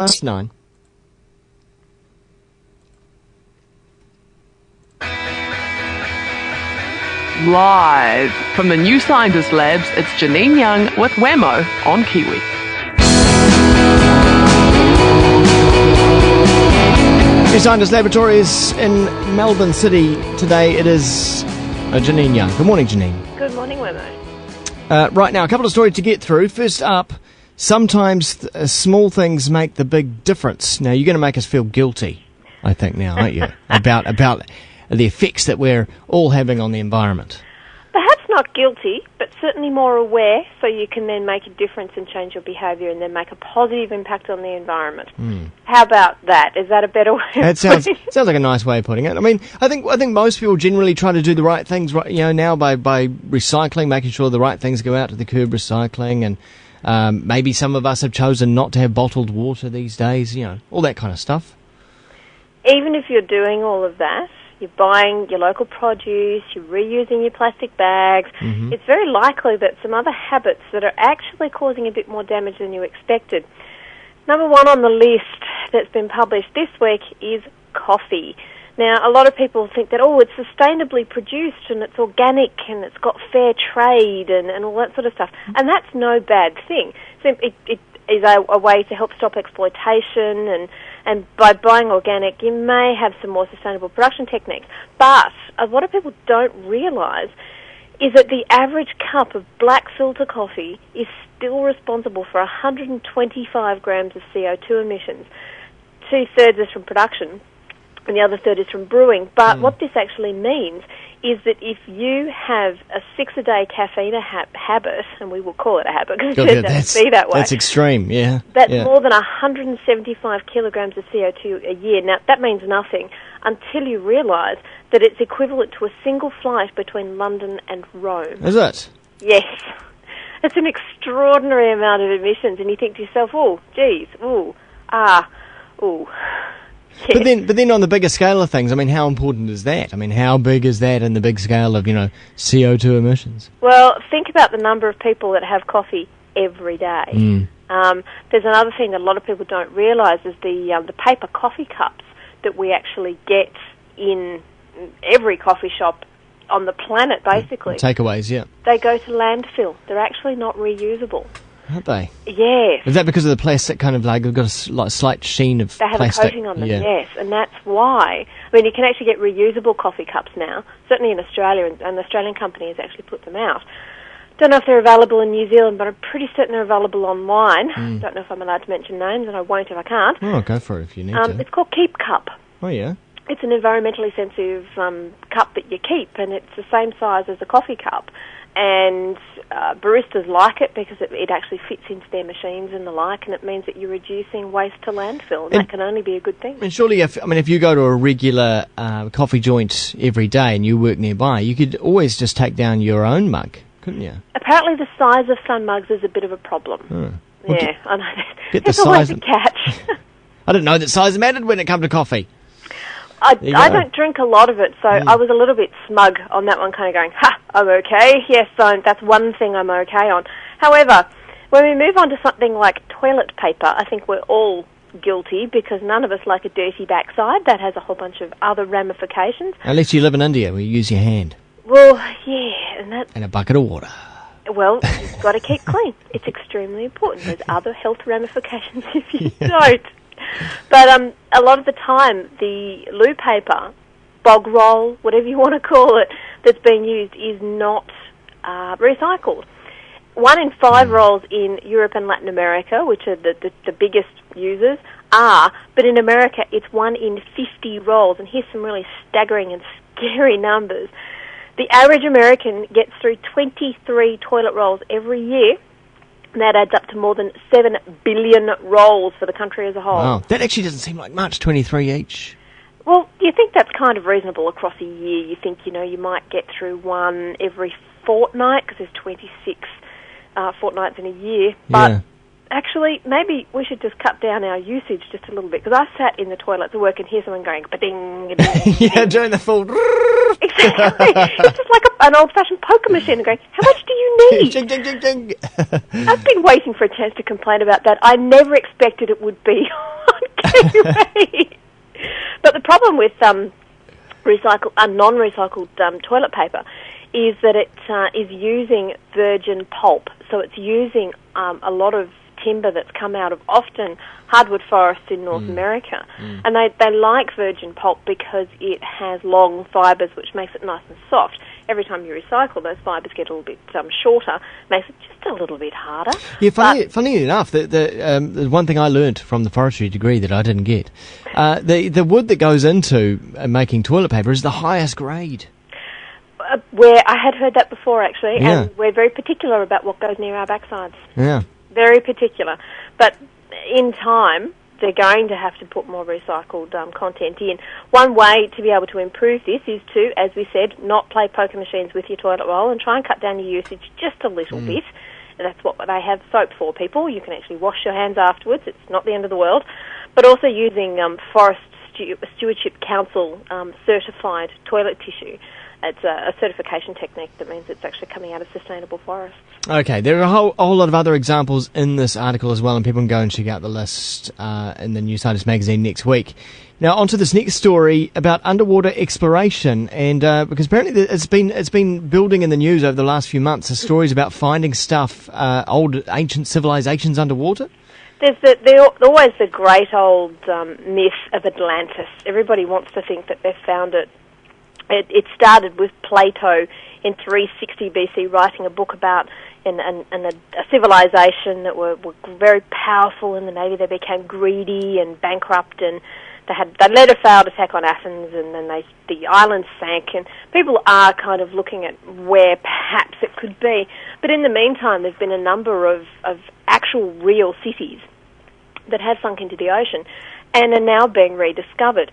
9. Live from the New Scientist Labs, it's Janine Young with Wammo on Kiwi. New Scientist Laboratories in Melbourne City today. It is Janine Young. Good morning, Janine. Good morning, Wammo. Right now, a couple of stories to get through. First up, sometimes small things make the big difference. Now, you're going to make us feel guilty, I think, now, aren't you? about the effects that we're all having on the environment. Perhaps not guilty, but certainly more aware, so you can then make a difference and change your behaviour and then make a positive impact on the environment. How about that? Is that a better way? That sounds like a nice way of putting it. I mean, I think most people generally try to do the right things, right, now by recycling, making sure the right things go out to the curb, recycling, and maybe some of us have chosen not to have bottled water these days. All that kind of stuff. Even if you're doing all of that, you're buying your local produce, you're reusing your plastic bags, it's very likely that some other habits that are actually causing a bit more damage than you expected. Number one on the list that's been published this week is coffee. Now, a lot of people think that, it's sustainably produced and it's organic and it's got fair trade and all that sort of stuff. And that's no bad thing. So it is a way to help stop exploitation, and by buying organic, you may have some more sustainable production techniques. But what people don't realise is that the average cup of black filter coffee is still responsible for 125 grams of CO2 emissions. 2/3 is from production, and the other third is from brewing. But what this actually means is that if you have a 6-a-day caffeine habit, and we will call it a habit because it doesn't be that way. That's extreme, yeah. That's more than 175 kilograms of CO2 a year. Now, that means nothing until you realise that it's equivalent to a single flight between London and Rome. Is it? Yes. It's an extraordinary amount of emissions, and you think to yourself, But then on the bigger scale of things, I mean, how important is that? I mean, how big is that in the big scale of, CO2 emissions? Well, think about the number of people that have coffee every day. There's another thing that a lot of people don't realise is the paper coffee cups that we actually get in every coffee shop on the planet, basically. Takeaways, yeah. They go to landfill. They're actually not reusable. Aren't they? Yes. Is that because of the plastic kind of they've got a slight sheen of plastic? They have a coating on them, yes, and that's why. I mean, you can actually get reusable coffee cups now, certainly in Australia, and an Australian company has actually put them out. Don't know if they're available in New Zealand, but I'm pretty certain they're available online. Don't know if I'm allowed to mention names, and I won't if I can't. Oh, go for it if you need to. It's called Keep Cup. Oh, yeah? It's an environmentally sensitive cup that you keep, and it's the same size as a coffee cup. And baristas like it because it actually fits into their machines and the like, and it means that you're reducing waste to landfill, and that can only be a good thing. And surely, if you go to a regular coffee joint every day and you work nearby, you could always just take down your own mug, couldn't you? Apparently the size of some mugs is a bit of a problem. Yeah, I know. There's always a catch. I didn't know that size mattered when it comes to coffee. I don't drink a lot of it, so I was a little bit smug on that one, kind of going, I'm okay. Yes, that's one thing I'm okay on. However, when we move on to something like toilet paper, I think we're all guilty because none of us like a dirty backside. That has a whole bunch of other ramifications. Unless you live in India where you use your hand. Well, yeah. And a bucket of water. Well, you've got to keep clean. It's extremely important. There's other health ramifications if you don't. But a lot of the time, the loo paper, bog roll, whatever you want to call it, that's being used is not recycled. 1 in 5 rolls in Europe and Latin America, which are the biggest users, are, but in America it's 1 in 50 rolls, and here's some really staggering and scary numbers. The average American gets through 23 toilet rolls every year, and that adds up to more than 7 billion rolls for the country as a whole. Wow, that actually doesn't seem like much, 23 each. Well, you think that's kind of reasonable across a year. You think, you might get through one every fortnight, because there's 26 fortnights in a year. But actually, maybe we should just cut down our usage just a little bit, because I sat in the toilet to work and hear someone going, ba-ding, ba-ding, yeah, doing the full... Exactly. It's just like an old-fashioned poker machine. And going, how much do you need? Ding, ding, ding, ding. I've been waiting for a chance to complain about that. I never expected it would be on Kiwi. But the problem with non-recycled toilet paper is that it is using virgin pulp. So it's using a lot of timber that's come out of often hardwood forests in North America. And they like virgin pulp because it has long fibres, which makes it nice and soft. Every time you recycle, those fibres get a little bit shorter, makes it just a little bit harder. Yeah, funny enough, the one thing I learnt from the forestry degree that I didn't get, the wood that goes into making toilet paper is the highest grade. Where I had heard that before, actually, Yeah. and we're very particular about what goes near our backsides. Yeah. Very particular. But in time, they're going to have to put more recycled content in. One way to be able to improve this is to, as we said, not play poker machines with your toilet roll and try and cut down your usage just a little bit. And that's what they have soap for, people. You can actually wash your hands afterwards. It's not the end of the world. But also using Forest Stewardship Council certified toilet tissue. It's a certification technique that means it's actually coming out of sustainable forests. Okay, there are a whole lot of other examples in this article as well, and people can go and check out the list in the New Scientist magazine next week. Now, on to this next story about underwater exploration, and because apparently it's been building in the news over the last few months, stories about finding stuff, old ancient civilizations underwater. There's always the great old myth of Atlantis. Everybody wants to think that they've found it. It started with Plato in 360 BC writing a book about a civilization that were very powerful, and then maybe they became greedy and bankrupt, and they led a failed attack on Athens, and then the island sank, and people are kind of looking at where perhaps it could be. But in the meantime, there's been a number of actual real cities that have sunk into the ocean and are now being rediscovered.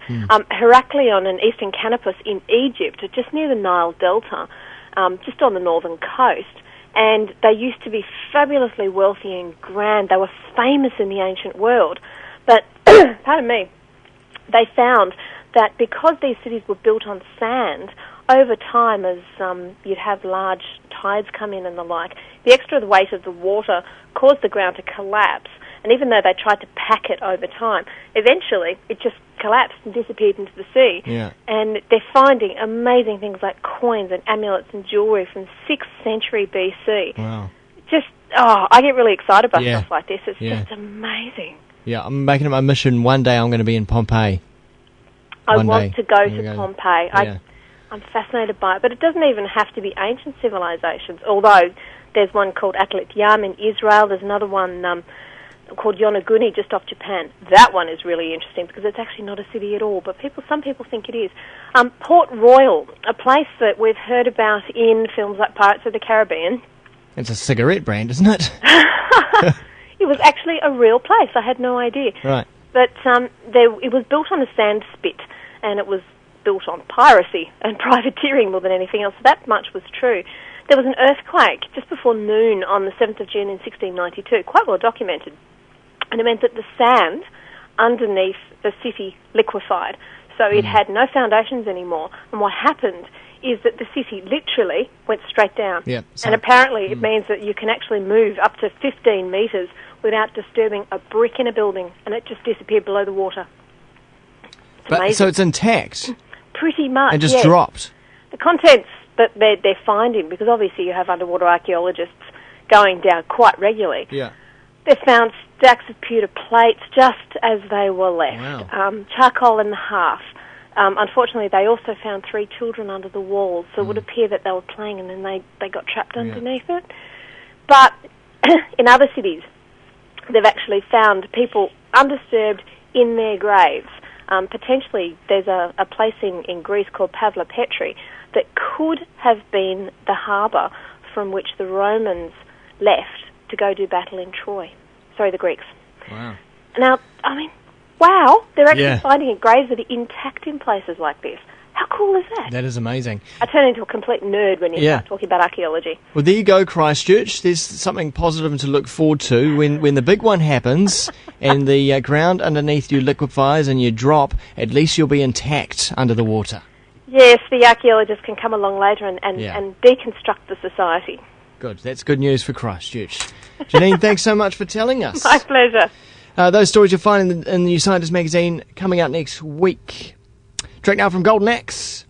Heraclion and Eastern Canopus in Egypt, just near the Nile Delta, just on the northern coast, and they used to be fabulously wealthy and grand. They were famous in the ancient world. But, pardon me, they found that because these cities were built on sand, over time, as you'd have large tides come in and the like, the extra weight of the water caused the ground to collapse. And even though they tried to pack it over time, eventually it just collapsed and disappeared into the sea. Yeah. And they're finding amazing things like coins and amulets and jewellery from 6th century BC. Wow. I get really excited about Yeah. stuff like this. It's Yeah. just amazing. Yeah, I'm making it my mission. One day I'm going to be in Pompeii. I One want day. to go I'm to gonna Pompeii. Yeah. I'm fascinated by it, but it doesn't even have to be ancient civilizations, although there's one called Atlantis in Israel. There's another one called Yonaguni just off Japan. That one is really interesting because it's actually not a city at all, but some people think it is. Port Royal, a place that we've heard about in films like Pirates of the Caribbean. It's a cigarette brand, isn't it? It was actually a real place. I had no idea. Right. But it was built on a sand spit, and it was built on piracy and privateering more than anything else. That much was true. There was an earthquake just before noon on the 7th of June in 1692, quite well documented. And it meant that the sand underneath the city liquefied. So it had no foundations anymore. And what happened is that the city literally went straight down. Yep, and apparently it means that you can actually move up to 15 metres without disturbing a brick in a building, and it just disappeared below the water. So it's intact? Pretty much, and just dropped? The contents that they're finding, because obviously you have underwater archaeologists going down quite regularly. Yeah. They've found stacks of pewter plates just as they were left. Wow. Charcoal in the hearth. Unfortunately, they also found 3 children under the walls, so it would appear that they were playing and then they got trapped underneath it. But in other cities, they've actually found people undisturbed in their graves. Potentially, there's a place in Greece called Pavla Petri that could have been the harbour from which the Romans left to go do battle in Troy. Sorry, the Greeks. Wow. Now, I mean, wow, they're actually Yeah. finding graves that are intact in places like this. How cool is that? That is amazing. I turn into a complete nerd when you start talking about archaeology. Well, there you go, Christchurch. There's something positive to look forward to. When the big one happens and the ground underneath you liquefies and you drop, at least you'll be intact under the water. Yes, the archaeologists can come along later and deconstruct the society. Good. That's good news for Christchurch. Janine, thanks so much for telling us. My pleasure. Those stories you'll find in the New Scientist magazine coming out next week. Track now from Golden Axe.